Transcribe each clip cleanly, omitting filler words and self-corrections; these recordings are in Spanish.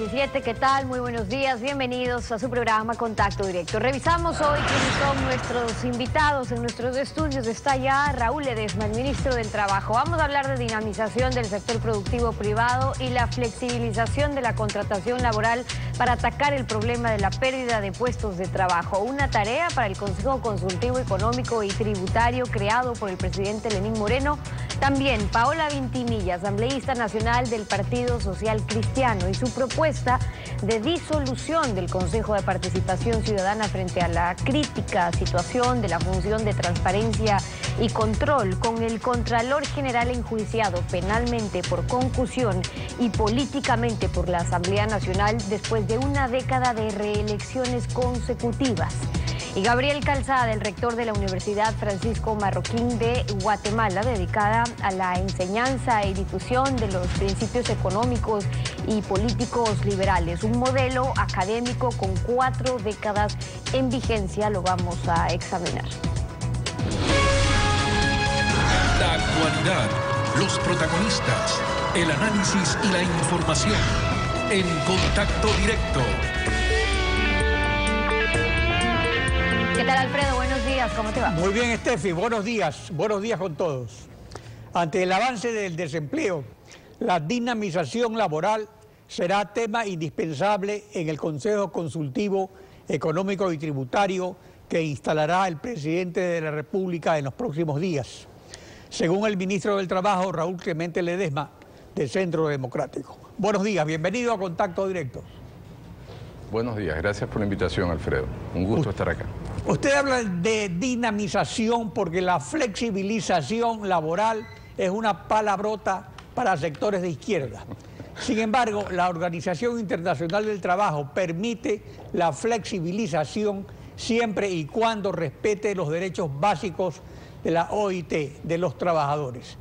17, ¿qué tal? Muy buenos días, bienvenidos a su programa Contacto Directo. Revisamos hoy quiénes son nuestros invitados en nuestros estudios. Está ya Raúl Ledesma, el ministro del Trabajo. Vamos a hablar de dinamización del sector productivo privado y la flexibilización de la contratación laboral para atacar el problema de la pérdida de puestos de trabajo. Una tarea para el Consejo Consultivo Económico y Tributario creado por el presidente Lenín Moreno. También Paola Vintimilla, asambleísta nacional del Partido Social Cristiano, y su propuesta de disolución del Consejo de Participación Ciudadana frente a la crítica situación de la función de transparencia y control, con el Contralor General enjuiciado penalmente por concusión y políticamente por la Asamblea Nacional después de una década de reelecciones consecutivas. Y Gabriel Calzada, el rector de la Universidad Francisco Marroquín de Guatemala, dedicada a la enseñanza y difusión de los principios económicos y políticos liberales. Un modelo académico con 4 décadas en vigencia, lo vamos a examinar. La actualidad, los protagonistas, el análisis y la información. En Contacto Directo. ¿Qué tal, Alfredo? Buenos días, ¿cómo te va? Muy bien, Estefi, buenos días con todos. Ante el avance del desempleo, la dinamización laboral será tema indispensable en el Consejo Consultivo Económico y Tributario que instalará el presidente de la República en los próximos días, según el ministro del Trabajo, Raúl Clemente Ledesma, del Centro Democrático. Buenos días, bienvenido a Contacto Directo. Buenos días, gracias por la invitación, Alfredo. Un gusto estar acá. Usted habla de dinamización porque la flexibilización laboral es una palabrota para sectores de izquierda. Sin embargo, la Organización Internacional del Trabajo permite la flexibilización siempre y cuando respete los derechos básicos de la OIT, de los trabajadores.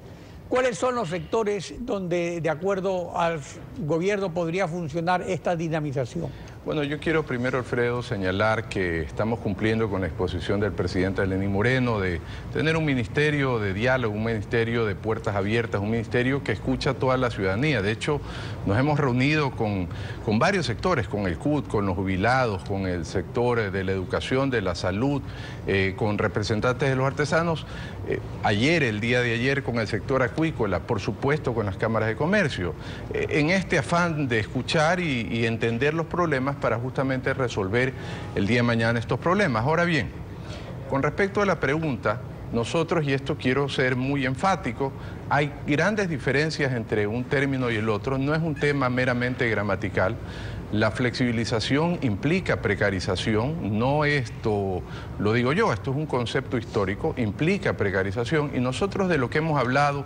¿Cuáles son los sectores donde, de acuerdo al gobierno, podría funcionar esta dinamización? Bueno, yo quiero primero, Alfredo, señalar que estamos cumpliendo con la exposición del presidente Lenín Moreno de tener un ministerio de diálogo, un ministerio de puertas abiertas, un ministerio que escucha a toda la ciudadanía. De hecho, nos hemos reunido con varios sectores, con el CUT, con los jubilados, con el sector de la educación, de la salud, con representantes de los artesanos. Ayer, el día de ayer, con el sector acuícola, por supuesto con las cámaras de comercio, en este afán de escuchar y entender los problemas para justamente resolver el día de mañana estos problemas. Ahora bien, con respecto a la pregunta, nosotros, y esto quiero ser muy enfático, hay grandes diferencias entre un término y el otro, no es un tema meramente gramatical. La flexibilización implica precarización, no esto lo digo yo, esto es un concepto histórico, implica precarización, y nosotros de lo que hemos hablado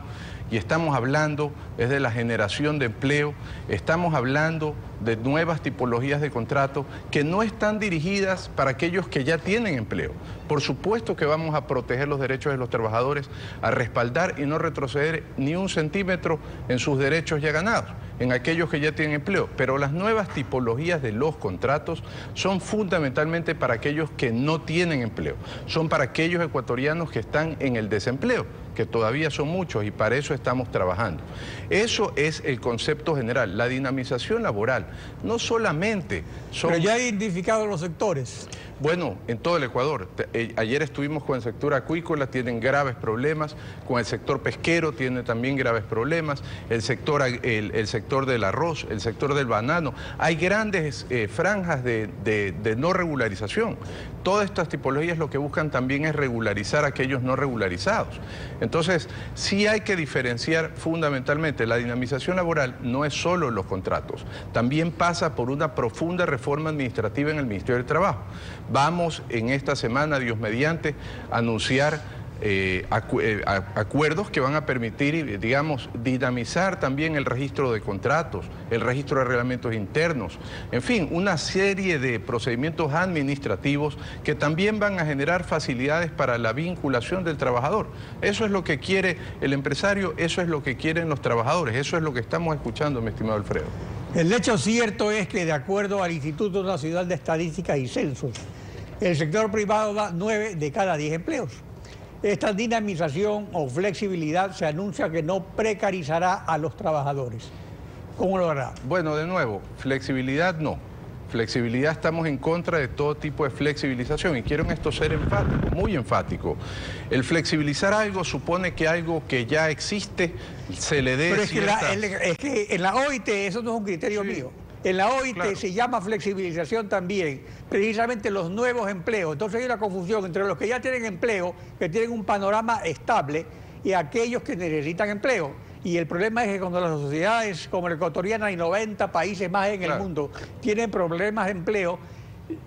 y estamos hablando es de la generación de empleo, estamos hablando de nuevas tipologías de contrato que no están dirigidas para aquellos que ya tienen empleo. Por supuesto que vamos a proteger los derechos de los trabajadores, a respaldar y no retroceder ni un centímetro en sus derechos ya ganados, en aquellos que ya tienen empleo, pero las nuevas tipologías de los contratos son fundamentalmente para aquellos que no tienen empleo, son para aquellos ecuatorianos que están en el desempleo, que todavía son muchos, y para eso estamos trabajando. Eso es el concepto general, la dinamización laboral. No solamente son... Pero ya ha identificado los sectores. Bueno, en todo el Ecuador. Ayer estuvimos con el sector acuícola, tienen graves problemas, con el sector pesquero tiene también graves problemas, el sector del arroz, el sector del banano. Hay grandes franjas de no regularización. Todas estas tipologías lo que buscan también es regularizar a aquellos no regularizados. Entonces, sí hay que diferenciar fundamentalmente. La dinamización laboral no es solo los contratos, también pasa por una profunda reforma administrativa en el Ministerio del Trabajo. Vamos en esta semana, Dios mediante, a anunciar acuerdos que van a permitir, digamos, dinamizar también el registro de contratos, el registro de reglamentos internos, en fin, una serie de procedimientos administrativos que también van a generar facilidades para la vinculación del trabajador. Eso es lo que quiere el empresario, eso es lo que quieren los trabajadores, eso es lo que estamos escuchando, mi estimado Alfredo. El hecho cierto es que, de acuerdo al Instituto Nacional de Estadísticas y Censos, el sector privado da 9 de cada 10 empleos. Esta dinamización o flexibilidad se anuncia que no precarizará a los trabajadores. ¿Cómo lo hará? Bueno, de nuevo, flexibilidad no. Flexibilidad, estamos en contra de todo tipo de flexibilización y quiero en esto ser enfático, muy enfático. El flexibilizar algo supone que algo que ya existe se le dé. Pero es cierta... es que en la OIT eso no es un criterio mío. En la OIT claro. se llama flexibilización también, precisamente los nuevos empleos. Entonces hay una confusión entre los que ya tienen empleo, que tienen un panorama estable, y aquellos que necesitan empleo. Y el problema es que cuando las sociedades como la ecuatoriana y 90 países más en el mundo tienen problemas de empleo,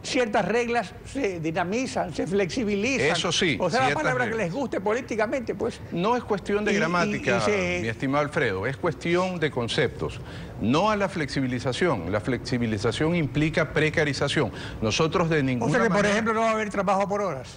ciertas reglas se dinamizan, se flexibilizan. Eso sí. O sea, la palabra que les guste políticamente, pues. No es cuestión de gramática, mi estimado Alfredo, es cuestión de conceptos. No a la flexibilización. La flexibilización implica precarización. Nosotros de ninguna manera... O sea que, por ejemplo, no va a haber trabajo por horas.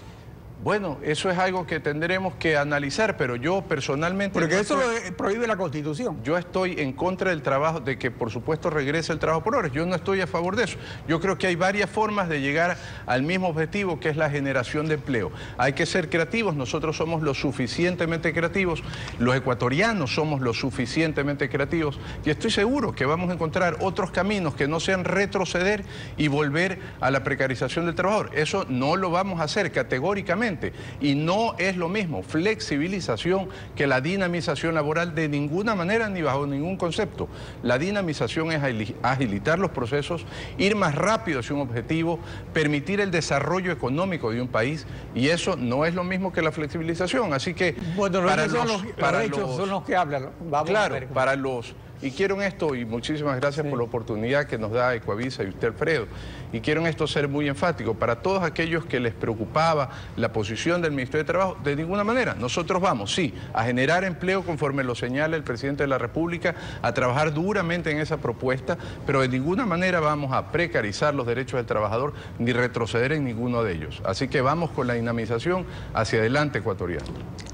Bueno, eso es algo que tendremos que analizar, pero yo personalmente... Porque eso lo prohíbe la Constitución. Yo estoy en contra del trabajo, de que por supuesto regrese el trabajo por horas. Yo no estoy a favor de eso. Yo creo que hay varias formas de llegar al mismo objetivo, que es la generación de empleo. Hay que ser creativos, nosotros somos lo suficientemente creativos, los ecuatorianos somos lo suficientemente creativos, y estoy seguro que vamos a encontrar otros caminos que no sean retroceder y volver a la precarización del trabajador. Eso no lo vamos a hacer categóricamente. Y no es lo mismo flexibilización que la dinamización laboral de ninguna manera ni bajo ningún concepto. La dinamización es agilitar los procesos, ir más rápido hacia un objetivo, permitir el desarrollo económico de un país, y eso no es lo mismo que la flexibilización. Así que bueno, los hechos son los que hablan. Vamos claro, a ver. para los... Y quiero en esto, y muchísimas gracias por la oportunidad que nos da Ecuavisa y usted, Alfredo, y quiero en esto ser muy enfático, para todos aquellos que les preocupaba la posición del Ministerio de Trabajo, de ninguna manera. Nosotros vamos, sí, a generar empleo conforme lo señala el Presidente de la República, a trabajar duramente en esa propuesta, pero de ninguna manera vamos a precarizar los derechos del trabajador ni retroceder en ninguno de ellos. Así que vamos con la dinamización hacia adelante, ecuatoriano.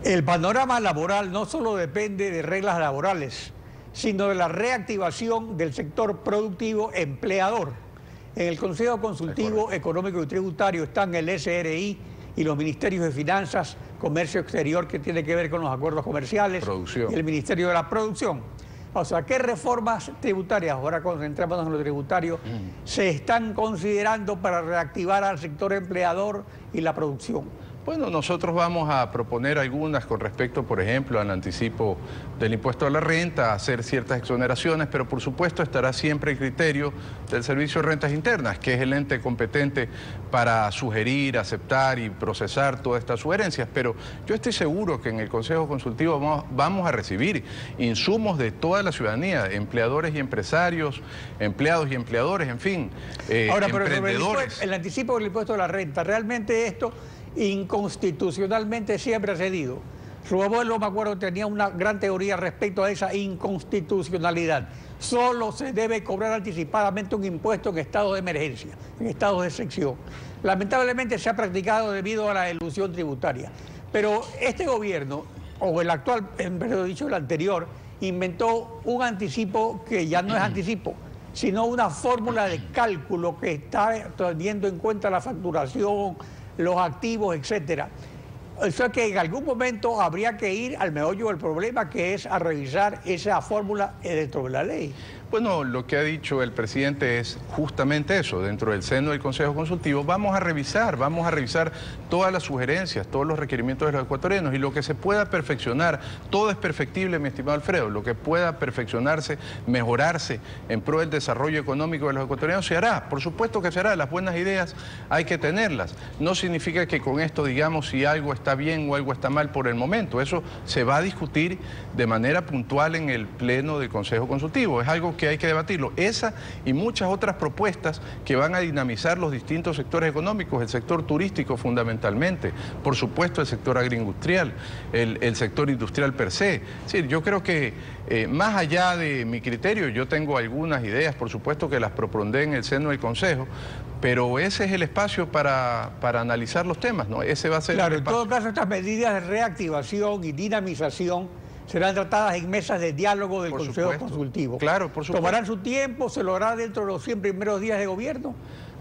El panorama laboral no solo depende de reglas laborales, sino de la reactivación del sector productivo empleador. En el Consejo Consultivo Económico y Tributario están el SRI y los Ministerios de Finanzas, Comercio Exterior, que tiene que ver con los acuerdos comerciales, y el Ministerio de la Producción. O sea, ¿qué reformas tributarias, ahora concentrémonos en lo tributario, se están considerando para reactivar al sector empleador y la producción? Bueno, nosotros vamos a proponer algunas con respecto, por ejemplo, al anticipo del impuesto a la renta, hacer ciertas exoneraciones, pero por supuesto estará siempre el criterio del Servicio de Rentas Internas, que es el ente competente para sugerir, aceptar y procesar todas estas sugerencias. Pero yo estoy seguro que en el Consejo Consultivo vamos a recibir insumos de toda la ciudadanía, empleadores y empresarios, empleados y empleadores, en fin, ahora, pero emprendedores. El anticipo del impuesto a la renta, realmente esto inconstitucionalmente siempre ha cedido. Su abuelo, me acuerdo, tenía una gran teoría respecto a esa inconstitucionalidad. Solo se debe cobrar anticipadamente un impuesto en estado de emergencia, en estado de excepción. Lamentablemente se ha practicado debido a la elusión tributaria. Pero este gobierno, o el actual, mejor dicho, el anterior, inventó un anticipo que ya no es anticipo, sino una fórmula de cálculo que está teniendo en cuenta la facturación, los activos, etcétera. O sea que en algún momento habría que ir al meollo del problema, que es a revisar esa fórmula dentro de la ley. Bueno, lo que ha dicho el presidente es justamente eso. Dentro del seno del Consejo Consultivo vamos a revisar todas las sugerencias, todos los requerimientos de los ecuatorianos, y lo que se pueda perfeccionar, todo es perfectible, mi estimado Alfredo, lo que pueda perfeccionarse, mejorarse en pro del desarrollo económico de los ecuatorianos se hará. Por supuesto que se hará, las buenas ideas hay que tenerlas. No significa que con esto digamos si algo está bien o algo está mal por el momento. Eso se va a discutir de manera puntual en el pleno del Consejo Consultivo. Es algo que hay que debatirlo. Esa y muchas otras propuestas que van a dinamizar los distintos sectores económicos, el sector turístico fundamentalmente, por supuesto el sector agroindustrial, el sector industrial per se. Es decir, yo creo que más allá de mi criterio, yo tengo algunas ideas, por supuesto que las propondré en el seno del Consejo, pero ese es el espacio para analizar los temas, ¿no? Ese va a ser el espacio. En todo caso, estas medidas de reactivación y dinamización serán tratadas en mesas de diálogo del Consejo Consultivo. Claro, por supuesto. ¿Tomarán su tiempo? ¿Se lo hará dentro de los 100 primeros días de gobierno?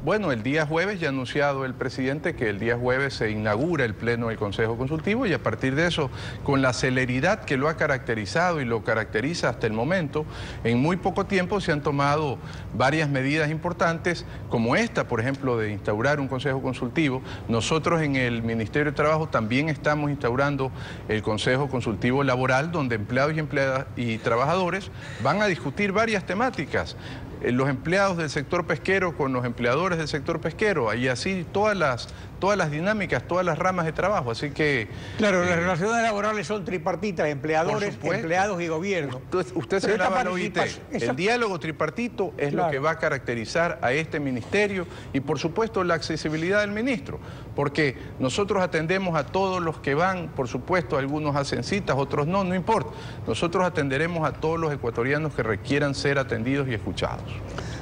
Bueno, el día jueves ya ha anunciado el presidente que el día jueves se inaugura el pleno del Consejo Consultivo y a partir de eso, con la celeridad que lo ha caracterizado y lo caracteriza hasta el momento, en muy poco tiempo se han tomado varias medidas importantes, como esta, por ejemplo, de instaurar un Consejo Consultivo. Nosotros en el Ministerio de Trabajo también estamos instaurando el Consejo Consultivo Laboral, donde empleados y empleadas y trabajadores van a discutir varias temáticas. Los empleados del sector pesquero con los empleadores del sector pesquero, y así todas las dinámicas, todas las ramas de trabajo, así que... Claro, las relaciones laborales son tripartitas, empleadores, empleados y gobierno. Usted se graba al OIT, el diálogo tripartito es lo que va a caracterizar a este ministerio y por supuesto la accesibilidad del ministro, porque nosotros atendemos a todos los que van, por supuesto algunos hacen citas, otros no importa, nosotros atenderemos a todos los ecuatorianos que requieran ser atendidos y escuchados.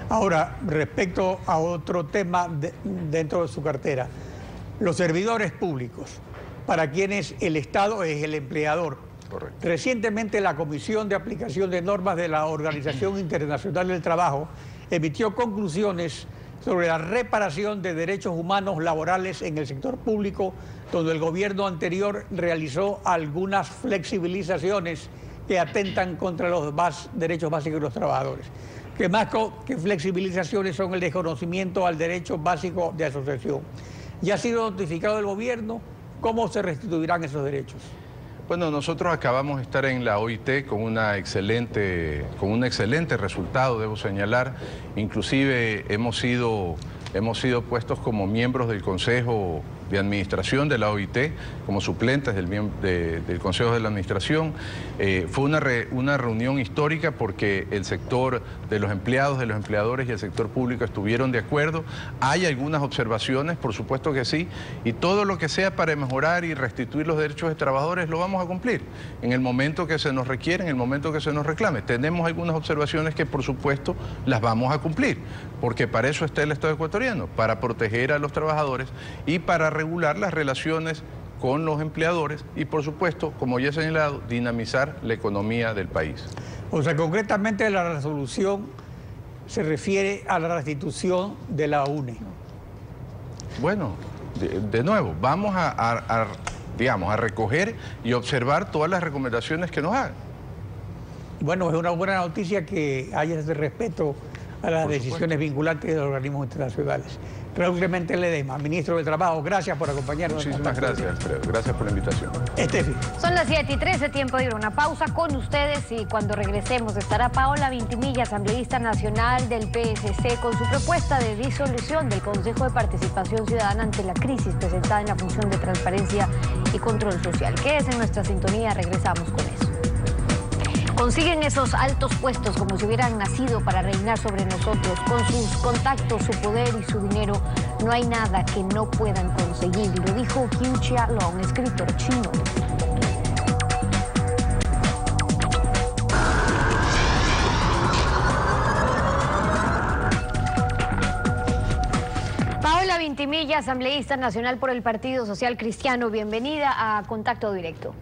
Ahora, respecto a otro tema dentro de su cartera, los servidores públicos, para quienes el Estado es el empleador. Correcto. Recientemente la Comisión de Aplicación de Normas de la Organización Internacional del Trabajo emitió conclusiones sobre la reparación de derechos humanos laborales en el sector público, donde el gobierno anterior realizó algunas flexibilizaciones que atentan contra los derechos básicos de los trabajadores. Que más que flexibilizaciones son el desconocimiento al derecho básico de asociación. ¿Ya ha sido notificado el gobierno? ¿Cómo se restituirán esos derechos? Bueno, nosotros acabamos de estar en la OIT con un excelente resultado, debo señalar. Inclusive hemos sido puestos como miembros del Consejo de Administración de la OIT, como suplentes del Consejo de la Administración. Fue una reunión histórica porque el sector de los empleados, de los empleadores y el sector público estuvieron de acuerdo. Hay algunas observaciones, por supuesto que sí, y todo lo que sea para mejorar y restituir los derechos de trabajadores lo vamos a cumplir en el momento que se nos requiere, en el momento que se nos reclame. Tenemos algunas observaciones que por supuesto las vamos a cumplir, porque para eso está el Estado ecuatoriano, para proteger a los trabajadores y para regular las relaciones con los empleadores y, por supuesto, como ya he señalado, dinamizar la economía del país. O sea, concretamente la resolución se refiere a la restitución de la UNE. Bueno, de nuevo, vamos a recoger y observar todas las recomendaciones que nos hagan. Bueno, es una buena noticia que haya ese respeto a las decisiones vinculantes de los organismos internacionales. Raúl Clemente Ledesma, ministro de Trabajo, gracias por acompañarnos. Muchísimas gracias, Alfredo. Gracias por la invitación. Estefi. Son las 7:13, tiempo de ir a una pausa con ustedes y cuando regresemos estará Paola Vintimilla, asambleísta nacional del PSC, con su propuesta de disolución del Consejo de Participación Ciudadana ante la crisis presentada en la función de transparencia y control social. Quédese en nuestra sintonía, regresamos con eso. Consiguen esos altos puestos como si hubieran nacido para reinar sobre nosotros. Con sus contactos, su poder y su dinero, no hay nada que no puedan conseguir. Lo dijo Qiu Qialong, escritor chino. Paola Vintimilla, asambleísta nacional por el Partido Social Cristiano. Bienvenida a Contacto Directo.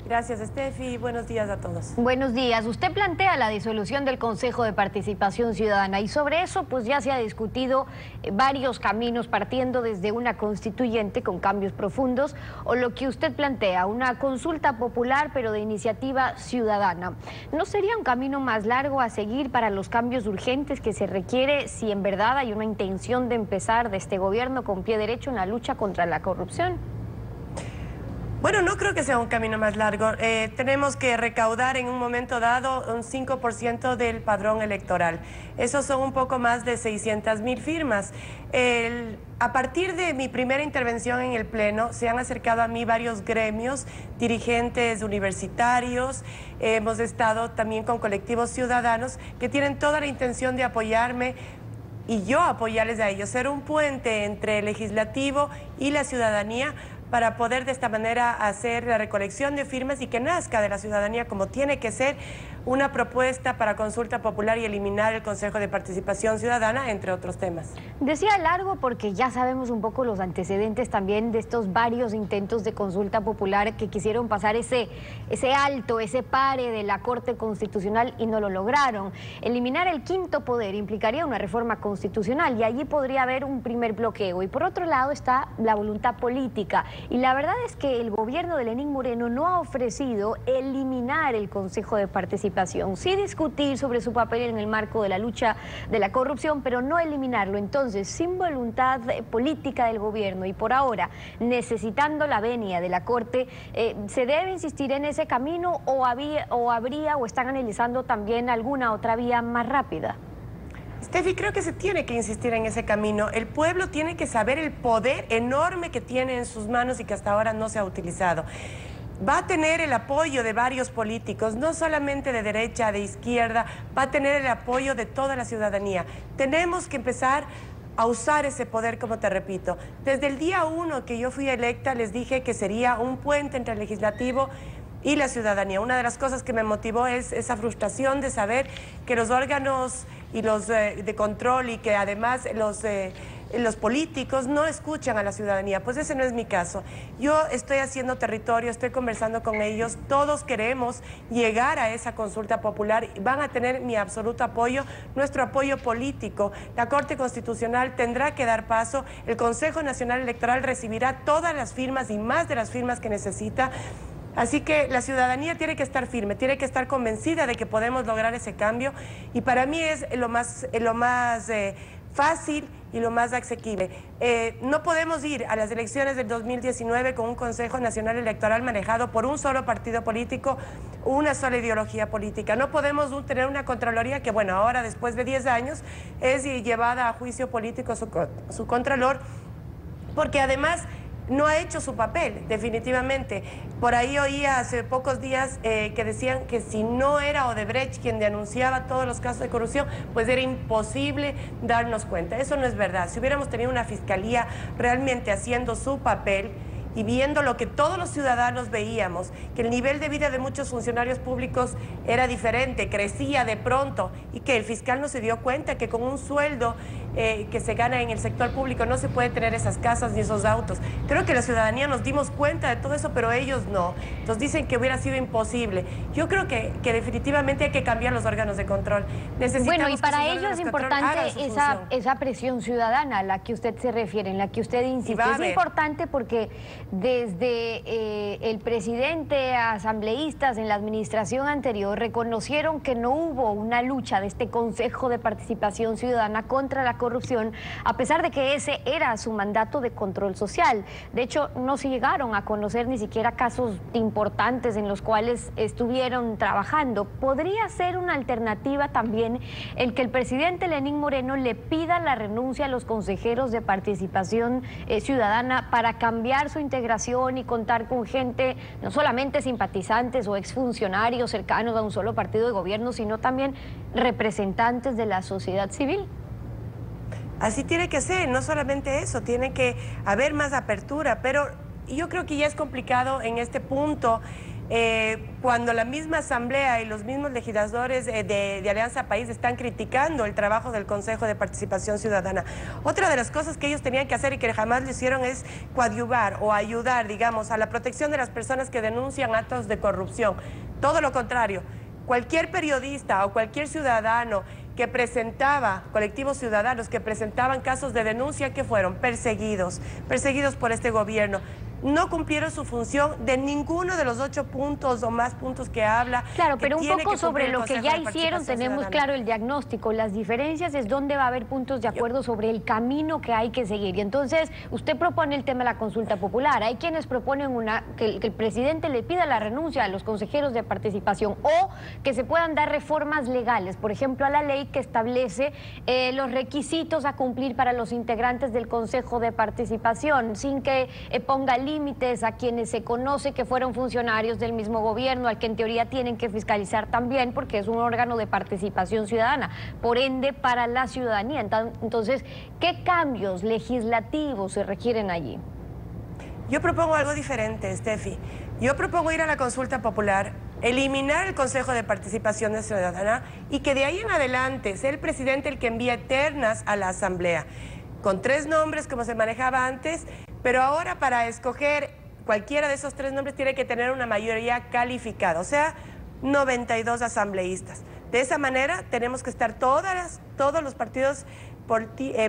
Gracias, Estefi. Buenos días a todos. Buenos días. Usted plantea la disolución del Consejo de Participación Ciudadana y sobre eso pues ya se ha discutido varios caminos partiendo desde una constituyente con cambios profundos o lo que usted plantea, una consulta popular pero de iniciativa ciudadana. ¿No sería un camino más largo a seguir para los cambios urgentes que se requiere si en verdad hay una intención de empezar de este gobierno con pie derecho en la lucha contra la corrupción? Bueno, no creo que sea un camino más largo. Tenemos que recaudar en un momento dado un 5% del padrón electoral. Esos son un poco más de 600.000 firmas. A partir de mi primera intervención en el Pleno, se han acercado a mí varios gremios, dirigentes universitarios. Hemos estado también con colectivos ciudadanos que tienen toda la intención de apoyarme y yo apoyarles a ellos, ser un puente entre el legislativo y la ciudadanía para poder de esta manera hacer la recolección de firmas y que nazca de la ciudadanía como tiene que ser una propuesta para consulta popular y eliminar el Consejo de Participación Ciudadana, entre otros temas. Decía largo porque ya sabemos un poco los antecedentes también de estos varios intentos de consulta popular que quisieron pasar ese alto, ese pare de la Corte Constitucional y no lo lograron. Eliminar el quinto poder implicaría una reforma constitucional y allí podría haber un primer bloqueo. Y por otro lado está la voluntad política. Y la verdad es que el gobierno de Lenín Moreno no ha ofrecido eliminar el Consejo de Participación, sí discutir sobre su papel en el marco de la lucha de la corrupción, pero no eliminarlo. Entonces, sin voluntad política del gobierno y por ahora necesitando la venia de la Corte, ¿se debe insistir en ese camino o habría o están analizando también alguna otra vía más rápida? Steffi, creo que se tiene que insistir en ese camino. El pueblo tiene que saber el poder enorme que tiene en sus manos y que hasta ahora no se ha utilizado. Va a tener el apoyo de varios políticos, no solamente de derecha, de izquierda, va a tener el apoyo de toda la ciudadanía. Tenemos que empezar a usar ese poder, como te repito. Desde el día 1 que yo fui electa, les dije que sería un puente entre el legislativo y la ciudadanía. Una de las cosas que me motivó es esa frustración de saber que los órganos y los de control y que además los políticos no escuchan a la ciudadanía. Pues ese no es mi caso. Yo estoy haciendo territorio, estoy conversando con ellos, todos queremos llegar a esa consulta popular, van a tener mi absoluto apoyo, nuestro apoyo político. La Corte Constitucional tendrá que dar paso, el Consejo Nacional Electoral recibirá todas las firmas y más de las firmas que necesita. Así que la ciudadanía tiene que estar firme, tiene que estar convencida de que podemos lograr ese cambio y para mí es lo más fácil y lo más asequible. No podemos ir a las elecciones del 2019 con un Consejo Nacional Electoral manejado por un solo partido político, una sola ideología política. No podemos tener una Contraloría que, bueno, ahora después de 10 años es llevada a juicio político su Contralor, porque además no ha hecho su papel, definitivamente. Por ahí oía hace pocos días que decían que si no era Odebrecht quien denunciaba todos los casos de corrupción, pues era imposible darnos cuenta. Eso no es verdad. Si hubiéramos tenido una fiscalía realmente haciendo su papel y viendo lo que todos los ciudadanos veíamos, que el nivel de vida de muchos funcionarios públicos era diferente, crecía de pronto, y que el fiscal no se dio cuenta que con un sueldo que se gana en el sector público no se puede tener esas casas ni esos autos. Creo que la ciudadanía nos dimos cuenta de todo eso, pero ellos no. Entonces dicen que hubiera sido imposible. Yo creo que definitivamente hay que cambiar los órganos de control. Bueno, y para ello es importante esa presión ciudadana a la que usted se refiere, en la que usted insiste. Es importante porque desde el presidente a asambleístas en la administración anterior reconocieron que no hubo una lucha de este Consejo de Participación Ciudadana contra la corrupción, a pesar de que ese era su mandato de control social. De hecho, no se llegaron a conocer ni siquiera casos importantes en los cuales estuvieron trabajando. ¿Podría ser una alternativa también el que el presidente Lenín Moreno le pida la renuncia a los consejeros de participación ciudadana para cambiar su integración y contar con gente, no solamente simpatizantes o exfuncionarios cercanos a un solo partido de gobierno, sino también representantes de la sociedad civil? Así tiene que ser, no solamente eso, tiene que haber más apertura, pero yo creo que ya es complicado en este punto cuando la misma Asamblea y los mismos legisladores de Alianza País están criticando el trabajo del Consejo de Participación Ciudadana. Otra de las cosas que ellos tenían que hacer y que jamás lo hicieron es coadyuvar o ayudar, digamos, a la protección de las personas que denuncian actos de corrupción. Todo lo contrario, cualquier periodista o cualquier ciudadano que presentaba, colectivos ciudadanos que presentaban casos de denuncia, que fueron perseguidos por este gobierno. No cumplieron su función de ninguno de los 8 puntos o más puntos que habla. Claro, pero un poco sobre lo que ya hicieron tenemos claro el diagnóstico. Las diferencias es dónde va a haber puntos de acuerdo sobre el camino que hay que seguir. Y entonces usted propone el tema de la consulta popular. Hay quienes proponen que el presidente le pida la renuncia a los consejeros de participación o que se puedan dar reformas legales, por ejemplo, a la ley que establece los requisitos a cumplir para los integrantes del Consejo de Participación, sin que ponga límites a quienes se conoce que fueron funcionarios del mismo gobierno, al que en teoría tienen que fiscalizar también, porque es un órgano de participación ciudadana, por ende para la ciudadanía. Entonces, ¿qué cambios legislativos se requieren allí? Yo propongo algo diferente, Steffi. Yo propongo ir a la consulta popular, eliminar el Consejo de Participación Ciudadana y que de ahí en adelante sea el presidente el que envíe ternas a la Asamblea, con 3 nombres como se manejaba antes, pero ahora para escoger cualquiera de esos 3 nombres tiene que tener una mayoría calificada, o sea, 92 asambleístas. De esa manera tenemos que estar todos los partidos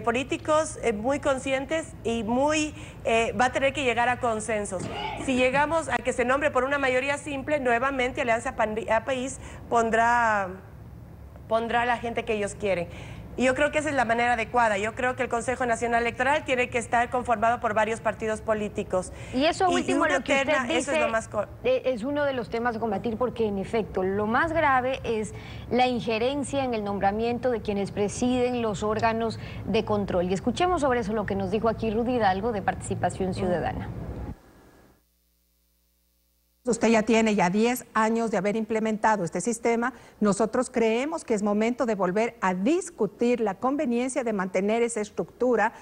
políticos muy conscientes y va a tener que llegar a consensos. Si llegamos a que se nombre por una mayoría simple, nuevamente Alianza País pondrá a la gente que ellos quieren. Y yo creo que esa es la manera adecuada. Yo creo que el Consejo Nacional Electoral tiene que estar conformado por varios partidos políticos. Y eso último, lo que usted dice, eso es lo más es uno de los temas a combatir, porque en efecto lo más grave es la injerencia en el nombramiento de quienes presiden los órganos de control. Y escuchemos sobre eso lo que nos dijo aquí Rudy Hidalgo de Participación Ciudadana. Usted ya tiene 10 años de haber implementado este sistema. Nosotros creemos que es momento de volver a discutir la conveniencia de mantener esa estructura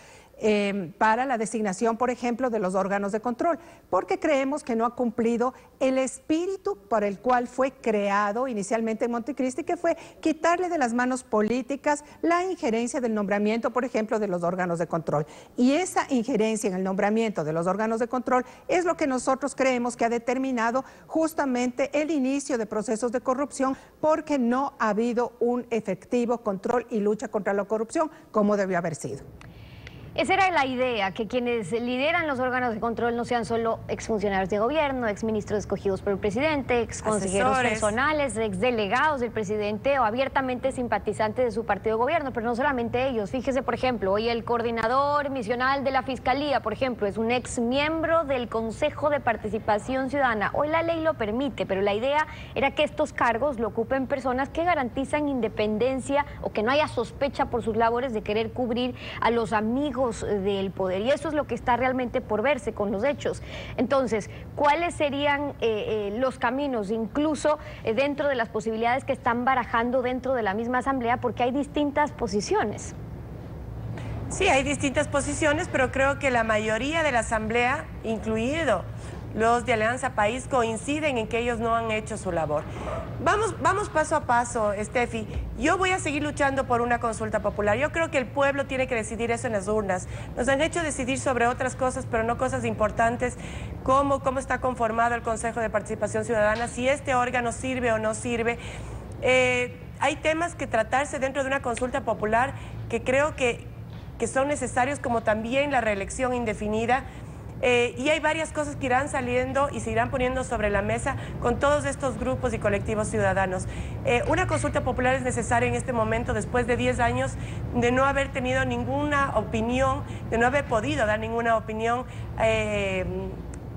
para la designación, por ejemplo, de los órganos de control, porque creemos que no ha cumplido el espíritu por el cual fue creado inicialmente en Montecristi, que fue quitarle de las manos políticas la injerencia del nombramiento, por ejemplo, de los órganos de control. Y esa injerencia en el nombramiento de los órganos de control es lo que nosotros creemos que ha determinado justamente el inicio de procesos de corrupción, porque no ha habido un efectivo control y lucha contra la corrupción como debió haber sido. Esa era la idea, que quienes lideran los órganos de control no sean solo exfuncionarios de gobierno, exministros escogidos por el presidente, exconsejeros personales, exdelegados del presidente o abiertamente simpatizantes de su partido de gobierno, pero no solamente ellos. Fíjese, por ejemplo, hoy el coordinador misional de la Fiscalía, por ejemplo, es un exmiembro del Consejo de Participación Ciudadana. Hoy la ley lo permite, pero la idea era que estos cargos lo ocupen personas que garantizan independencia o que no haya sospecha por sus labores de querer cubrir a los amigos del poder, y eso es lo que está realmente por verse con los hechos. Entonces, ¿cuáles serían los caminos, incluso dentro de las posibilidades que están barajando dentro de la misma Asamblea? Porque hay distintas posiciones. Sí, hay distintas posiciones, pero creo que la mayoría de la Asamblea, incluido los de Alianza País, coinciden en que ellos no han hecho su labor. Vamos paso a paso, Steffi. Yo voy a seguir luchando por una consulta popular. Yo creo que el pueblo tiene que decidir eso en las urnas. Nos han hecho decidir sobre otras cosas, pero no cosas importantes, como cómo está conformado el Consejo de Participación Ciudadana, si este órgano sirve o no sirve. Hay temas que tratarse dentro de una consulta popular que creo que son necesarios, como también la reelección indefinida. Y hay varias cosas que irán saliendo y se irán poniendo sobre la mesa con todos estos grupos y colectivos ciudadanos. Una consulta popular es necesaria en este momento, después de 10 años de no haber tenido ninguna opinión, de no haber podido dar ninguna opinión.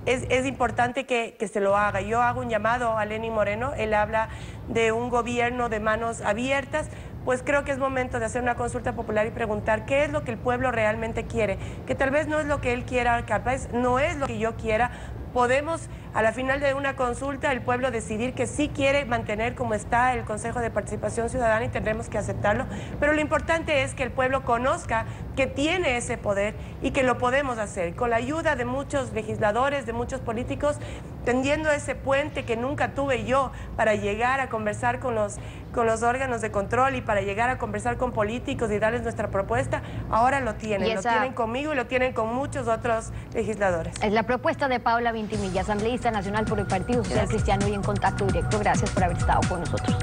Es importante que se lo haga. Yo hago un llamado a Lenín Moreno. Él habla de un gobierno de manos abiertas. Pues creo que es momento de hacer una consulta popular y preguntar qué es lo que el pueblo realmente quiere, que tal vez no es lo que él quiera, capaz no es lo que yo quiera. Podemos, a la final de una consulta, el pueblo decidir que sí quiere mantener como está el Consejo de Participación Ciudadana y tendremos que aceptarlo, pero lo importante es que el pueblo conozca que tiene ese poder y que lo podemos hacer, con la ayuda de muchos legisladores, de muchos políticos, tendiendo ese puente que nunca tuve yo para llegar a conversar con los órganos de control y para llegar a conversar con políticos y darles nuestra propuesta. Ahora lo tienen, lo tienen conmigo y lo tienen con muchos otros legisladores. Es la propuesta de Paula Vintimilla, asambleísta nacional por el Partido Social Cristiano y en Contacto Directo. Gracias por haber estado con nosotros.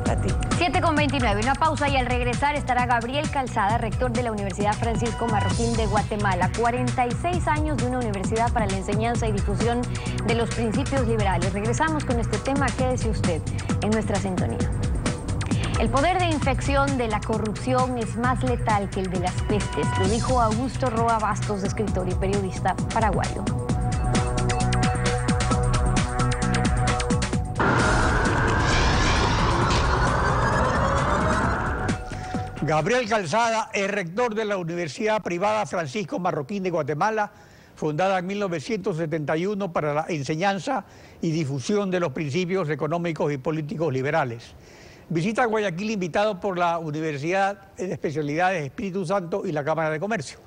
A ti. 7:29, una pausa y al regresar estará Gabriel Calzada, rector de la Universidad Francisco Marroquín de Guatemala. 46 años de una universidad para la enseñanza y difusión de los principios liberales. Regresamos con este tema, quédese usted en nuestra sintonía. El poder de infección de la corrupción es más letal que el de las pestes, lo dijo Augusto Roa Bastos, escritor y periodista paraguayo. Gabriel Calzada es rector de la Universidad Privada Francisco Marroquín de Guatemala, fundada en 1971 para la enseñanza y difusión de los principios económicos y políticos liberales. Visita Guayaquil invitado por la Universidad de Especialidades Espíritu Santo y la Cámara de Comercio.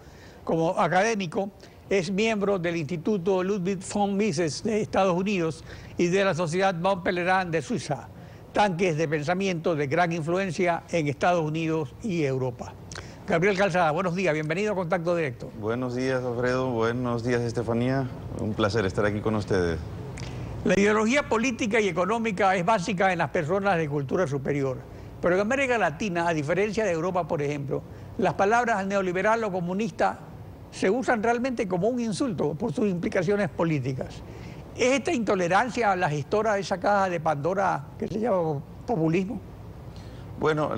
Como académico, es miembro del Instituto Ludwig von Mises de Estados Unidos y de la Sociedad Mont Pelerin de Suiza, tanques de pensamiento de gran influencia en Estados Unidos y Europa. Gabriel Calzada, buenos días, bienvenido a Contacto Directo. Buenos días, Alfredo, buenos días, Estefanía. Un placer estar aquí con ustedes. La ideología política y económica es básica en las personas de cultura superior, pero en América Latina, a diferencia de Europa, por ejemplo, las palabras neoliberal o comunista se usan realmente como un insulto por sus implicaciones políticas. ¿Es esta intolerancia la gestora de esa caja de Pandora que se llama populismo? Bueno,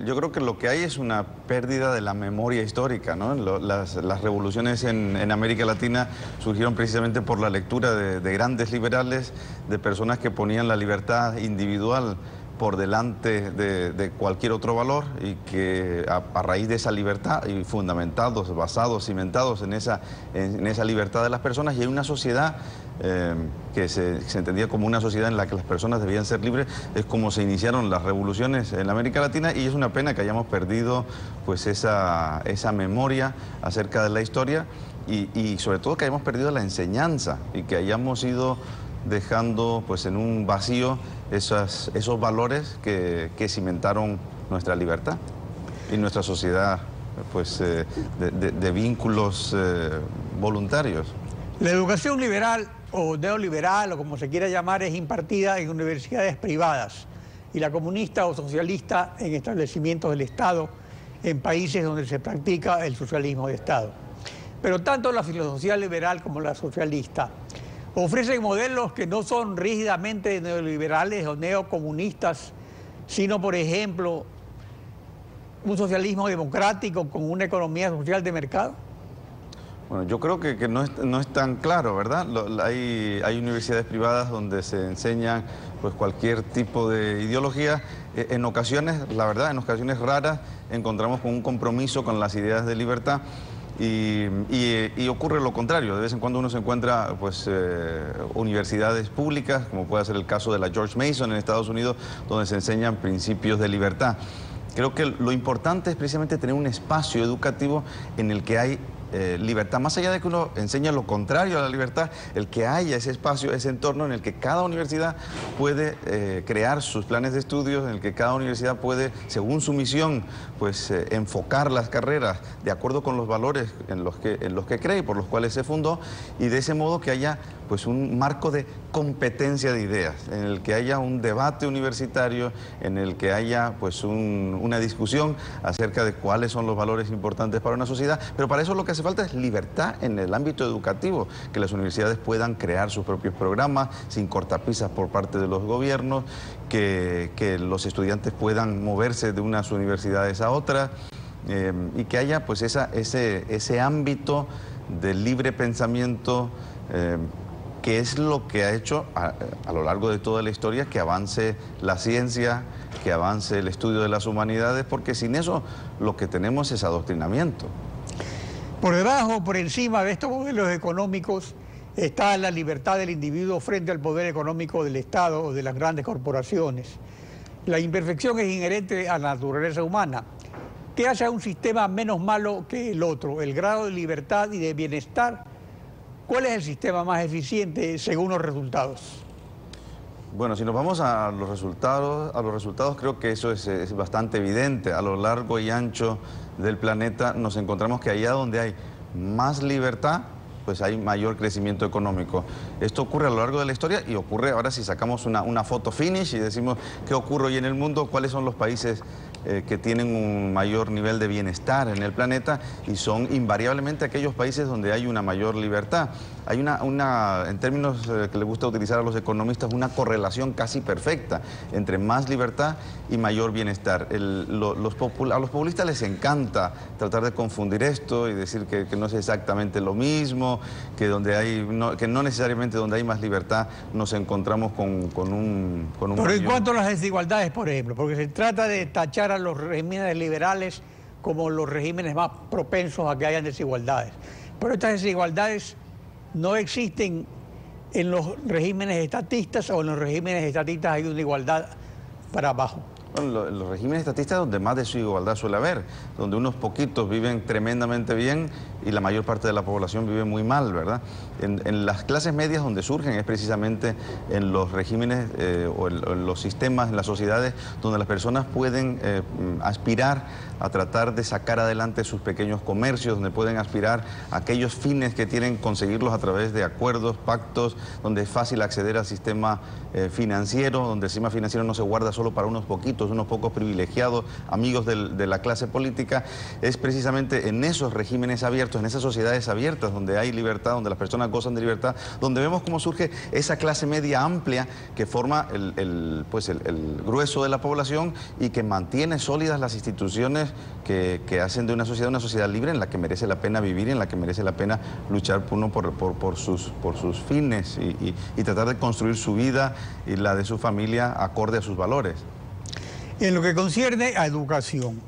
yo creo que lo que hay es una pérdida de la memoria histórica, ¿no? Las revoluciones en América Latina surgieron precisamente por la lectura de grandes liberales, de personas que ponían la libertad individual por delante de cualquier otro valor y que a raíz de esa libertad y fundamentados, basados, cimentados en esa libertad de las personas y en una sociedad que se entendía como una sociedad en la que las personas debían ser libres, es como se iniciaron las revoluciones en América Latina y es una pena que hayamos perdido pues esa memoria acerca de la historia y sobre todo que hayamos perdido la enseñanza y que hayamos ido dejando pues en un vacío esos valores que cimentaron nuestra libertad y nuestra sociedad pues de vínculos voluntarios. La educación liberal o neoliberal o como se quiera llamar es impartida en universidades privadas y la comunista o socialista en establecimientos del Estado en países donde se practica el socialismo de Estado. Pero tanto la filosofía liberal como la socialista ofrecen modelos que no son rígidamente neoliberales o neocomunistas, sino, por ejemplo, un socialismo democrático con una economía social de mercado. Bueno, yo creo que no es tan claro, ¿verdad? Hay universidades privadas donde se enseñan pues, cualquier tipo de ideología. En ocasiones, la verdad, en ocasiones raras, encontramos con un compromiso con las ideas de libertad. Y ocurre lo contrario, de vez en cuando uno se encuentra pues, universidades públicas, como puede ser el caso de la George Mason en Estados Unidos, donde se enseñan principios de libertad. Creo que lo importante es precisamente tener un espacio educativo en el que hay libertad, más allá de que uno enseña lo contrario a la libertad, el que haya ese espacio, ese entorno en el que cada universidad puede crear sus planes de estudios, en el que cada universidad puede, según su misión, pues enfocar las carreras de acuerdo con los valores en los que cree y por los cuales se fundó, y de ese modo que haya pues un marco de competencia de ideas, en el que haya un debate universitario, en el que haya pues una discusión acerca de cuáles son los valores importantes para una sociedad, pero para eso lo que hace falta es libertad en el ámbito educativo, que las universidades puedan crear sus propios programas sin cortapisas por parte de los gobiernos, que los estudiantes puedan moverse de unas universidades a otras y que haya pues ese ámbito de libre pensamiento que es lo que ha hecho a lo largo de toda la historia que avance la ciencia, que avance el estudio de las humanidades, porque sin eso lo que tenemos es adoctrinamiento. Por debajo, por encima de estos modelos económicos está la libertad del individuo frente al poder económico del Estado o de las grandes corporaciones. La imperfección es inherente a la naturaleza humana. ¿Qué hace a un sistema menos malo que el otro? ¿El grado de libertad y de bienestar? ¿Cuál es el sistema más eficiente según los resultados? Bueno, si nos vamos a los resultados creo que eso es bastante evidente. A lo largo y ancho del planeta nos encontramos que allá donde hay más libertad, pues hay mayor crecimiento económico. Esto ocurre a lo largo de la historia y ocurre ahora si sacamos una foto finish y decimos qué ocurre hoy en el mundo, cuáles son los países que tienen un mayor nivel de bienestar en el planeta, y son invariablemente aquellos países donde hay una mayor libertad. Hay en términos que le gusta utilizar a los economistas, una correlación casi perfecta entre más libertad y mayor bienestar. A los populistas les encanta tratar de confundir esto y decir que no es exactamente lo mismo, que no necesariamente donde hay más libertad nos encontramos con un Pero en cuanto a las desigualdades, por ejemplo, porque se trata de tachar a los regímenes liberales como los regímenes más propensos a que hayan desigualdades. Pero estas desigualdades no existen en los regímenes estatistas, o en los regímenes estatistas hay una igualdad para abajo. Bueno, los regímenes estatistas es donde más desigualdad suele haber, donde unos poquitos viven tremendamente bien y la mayor parte de la población vive muy mal, ¿verdad? En las clases medias donde surgen es precisamente en los regímenes o en los sistemas, en las sociedades donde las personas pueden aspirar a tratar de sacar adelante sus pequeños comercios, donde pueden aspirar a aquellos fines que tienen, conseguirlos a través de acuerdos, pactos, donde es fácil acceder al sistema financiero, donde el sistema financiero no se guarda solo para unos poquitos, unos pocos privilegiados, amigos de la clase política. Es precisamente en esos regímenes abiertos, en esas sociedades abiertas, donde hay libertad, donde las personas gozan de libertad, donde vemos cómo surge esa clase media amplia que forma el grueso de la población y que mantiene sólidas las instituciones que hacen de una sociedad libre en la que merece la pena vivir y en la que merece la pena luchar uno por sus fines y tratar de construir su vida y la de su familia acorde a sus valores. En lo que concierne a educación,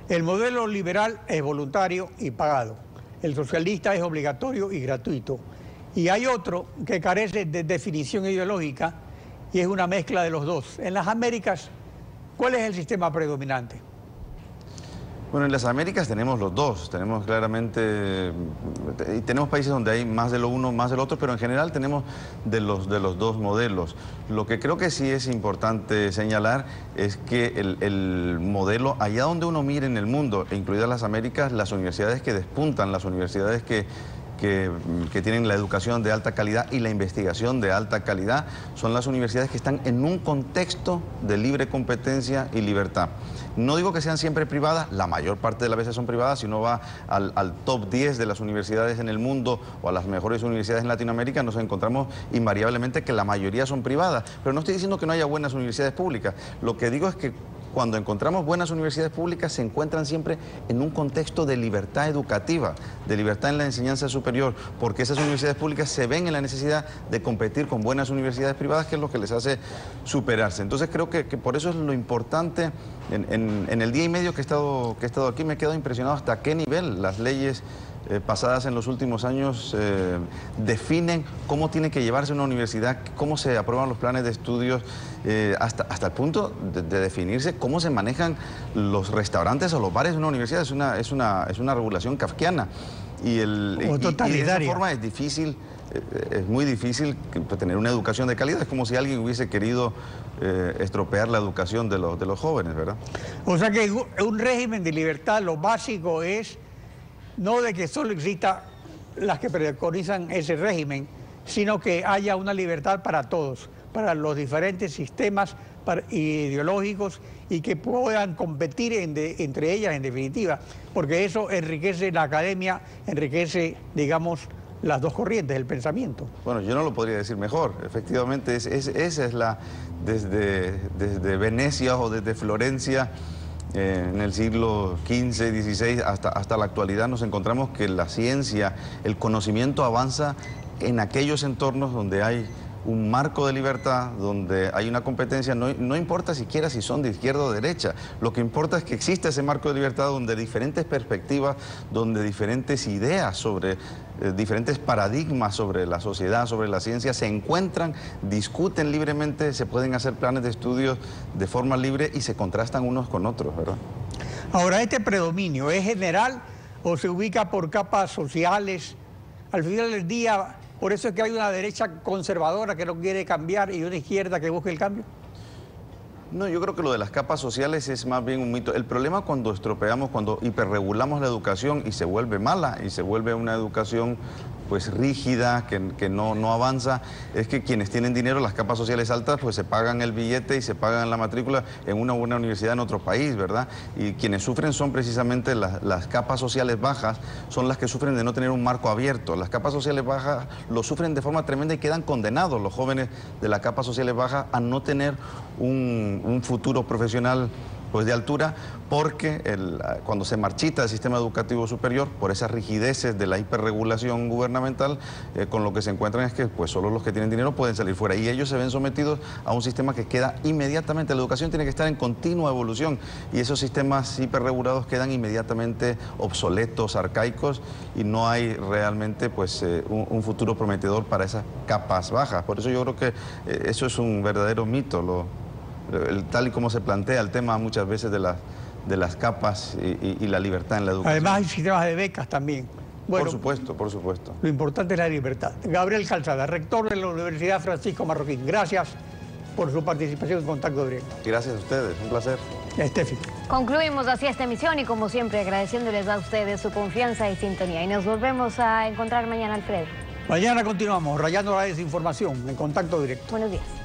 el modelo liberal es voluntario y pagado. El socialista es obligatorio y gratuito. Y hay otro que carece de definición ideológica y es una mezcla de los dos. En las Américas, ¿cuál es el sistema predominante? Bueno, en las Américas tenemos los dos, tenemos claramente, y tenemos países donde hay más de lo uno, más del otro, pero en general tenemos de los dos modelos. Lo que creo que sí es importante señalar es que el modelo, allá donde uno mire en el mundo, e incluidas las Américas, las universidades que despuntan, las universidades que tienen la educación de alta calidad y la investigación de alta calidad, son las universidades que están en un contexto de libre competencia y libertad. No digo que sean siempre privadas, la mayor parte de las veces son privadas. Si uno va al top 10 de las universidades en el mundo o a las mejores universidades en Latinoamérica, nos encontramos invariablemente que la mayoría son privadas. Pero no estoy diciendo que no haya buenas universidades públicas. Lo que digo es que cuando encontramos buenas universidades públicas se encuentran siempre en un contexto de libertad educativa, de libertad en la enseñanza superior, porque esas universidades públicas se ven en la necesidad de competir con buenas universidades privadas, que es lo que les hace superarse. Entonces creo que por eso es lo importante. En el día y medio que he estado aquí me he quedado impresionado hasta qué nivel las leyes pasadas en los últimos años definen cómo tiene que llevarse una universidad, cómo se aprueban los planes de estudios, hasta el punto de definirse cómo se manejan los restaurantes o los bares de una universidad. Es una regulación kafkiana y de esa forma es difícil. Es muy difícil tener una educación de calidad. Es como si alguien hubiese querido estropear la educación de los jóvenes, ¿verdad? O sea que un régimen de libertad, lo básico es no de que solo exista las que preconizan ese régimen, sino que haya una libertad para todos, para los diferentes sistemas ideológicos y que puedan competir entre ellas en definitiva, porque eso enriquece la academia, enriquece, digamos, las dos corrientes del pensamiento. Bueno, yo no lo podría decir mejor. Efectivamente, esa es desde Venecia o desde Florencia, en el siglo XV, XVI, hasta la actualidad nos encontramos que la ciencia, el conocimiento avanza en aquellos entornos donde hay un marco de libertad, donde hay una competencia. No importa siquiera si son de izquierda o derecha, lo que importa es que existe ese marco de libertad donde diferentes perspectivas, donde diferentes ideas sobre diferentes paradigmas sobre la sociedad, sobre la ciencia, se encuentran, discuten libremente, se pueden hacer planes de estudios de forma libre y se contrastan unos con otros, ¿verdad? Ahora, ¿este predominio es general o se ubica por capas sociales? Al final del día, ¿por eso es que hay una derecha conservadora que no quiere cambiar y una izquierda que busca el cambio? No, yo creo que lo de las capas sociales es más bien un mito. El problema cuando estropeamos, cuando hiperregulamos la educación y se vuelve mala y se vuelve una educación pues rígida, que no avanza, es que quienes tienen dinero, las capas sociales altas, pues se pagan el billete y se pagan la matrícula en una buena universidad en otro país, ¿verdad? Y quienes sufren son precisamente las capas sociales bajas, son las que sufren de no tener un marco abierto. Las capas sociales bajas lo sufren de forma tremenda y quedan condenados los jóvenes de las capas sociales bajas a no tener un futuro profesional pues de altura, porque cuando se marchita el sistema educativo superior por esas rigideces de la hiperregulación gubernamental, con lo que se encuentran es que pues solo los que tienen dinero pueden salir fuera y ellos se ven sometidos a un sistema que queda inmediatamente. La educación tiene que estar en continua evolución y esos sistemas hiperregulados quedan inmediatamente obsoletos, arcaicos, y no hay realmente pues un futuro prometedor para esas capas bajas. Por eso yo creo que eso es un verdadero mito, tal y como se plantea el tema muchas veces de las capas y la libertad en la educación. Además hay sistemas de becas también. Bueno, por supuesto, por supuesto. Lo importante es la libertad. Gabriel Calzada, rector de la Universidad Francisco Marroquín, gracias por su participación en Contacto Directo. Gracias a ustedes, un placer. Estefi. Concluimos así esta emisión y como siempre agradeciéndoles a ustedes su confianza y sintonía. Y nos volvemos a encontrar mañana, Alfredo. Mañana continuamos rayando la desinformación en Contacto Directo. Buenos días.